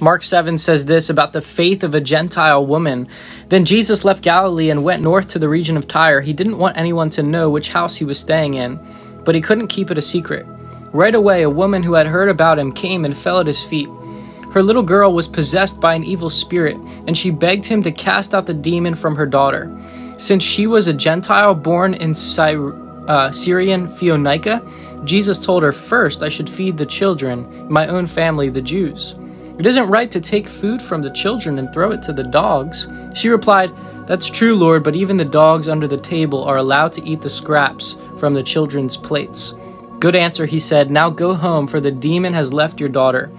Mark 7 says this about the faith of a Gentile woman. Then Jesus left Galilee and went north to the region of Tyre. He didn't want anyone to know which house he was staying in, but he couldn't keep it a secret. Right away, a woman who had heard about him came and fell at his feet. Her little girl was possessed by an evil spirit, and she begged him to cast out the demon from her daughter. Since she was a Gentile born in Syrian Phoenicia, Jesus told her, "First, I should feed the children, my own family, the Jews. It isn't right to take food from the children and throw it to the dogs." She replied, "That's true, Lord, but even the dogs under the table are allowed to eat the scraps from the children's plates." "Good answer," he said. "Now go home, for the demon has left your daughter."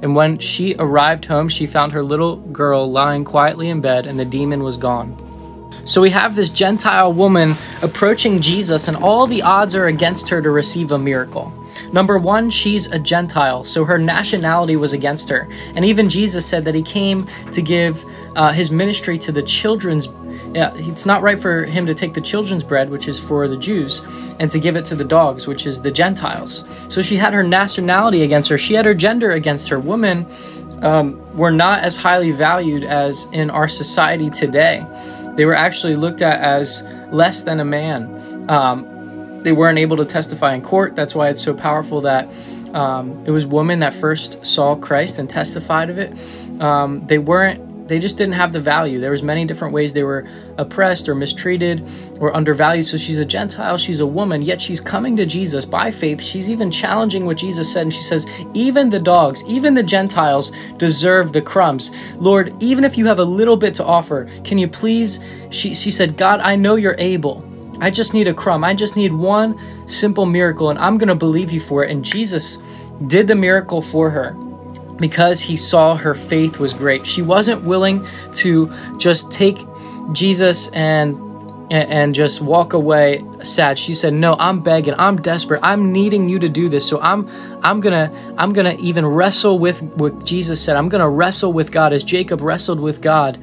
And when she arrived home, she found her little girl lying quietly in bed, and the demon was gone. So we have this Gentile woman approaching Jesus, and all the odds are against her to receive a miracle. Number one, she's a Gentile, so her nationality was against her. And even Jesus said that he came to give his ministry to the children's. It's not right for him to take the children's bread, which is for the Jews, and to give it to the dogs, which is the Gentiles. So she had her nationality against her. She had her gender against her. Women were not as highly valued as in our society today. They were actually looked at as less than a man. They weren't able to testify in court. That's why it's so powerful that it was women that first saw Christ and testified of it. They just didn't have the value. There was many different ways they were oppressed or mistreated or undervalued. So she's a Gentile, she's a woman, yet she's coming to Jesus by faith. She's even challenging what Jesus said, and she says, even the dogs, even the Gentiles deserve the crumbs. Lord, even if you have a little bit to offer, can you please, she said, God, I know you're able. I just need a crumb. I just need one simple miracle, and I'm going to believe you for it. And Jesus did the miracle for her, because he saw her faith was great. She wasn't willing to just take Jesus and just walk away sad. She said, "No, I'm begging. I'm desperate. I'm needing you to do this. So I'm gonna even wrestle with what Jesus said. I'm gonna wrestle with God as Jacob wrestled with God."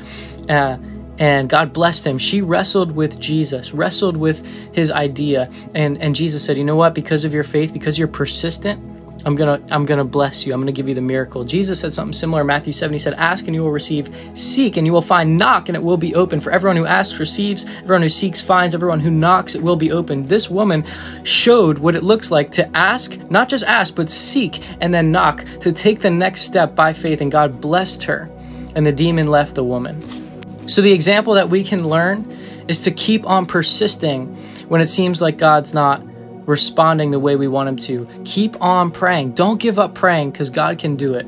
And God blessed him. She wrestled with Jesus, wrestled with his idea. And Jesus said, "You know what? Because of your faith, because you're persistent, I'm gonna bless you. I'm gonna give you the miracle." Jesus said something similar in Matthew 7. He said, "Ask and you will receive, seek and you will find, knock and it will be open. For everyone who asks receives, everyone who seeks finds, everyone who knocks it will be opened." This woman showed what it looks like to ask, not just ask, but seek and then knock, to take the next step by faith, and God blessed her, and the demon left the woman. So the example that we can learn is to keep on persisting when it seems like God's not responding the way we want him to. Keep on praying. Don't give up praying, because God can do it.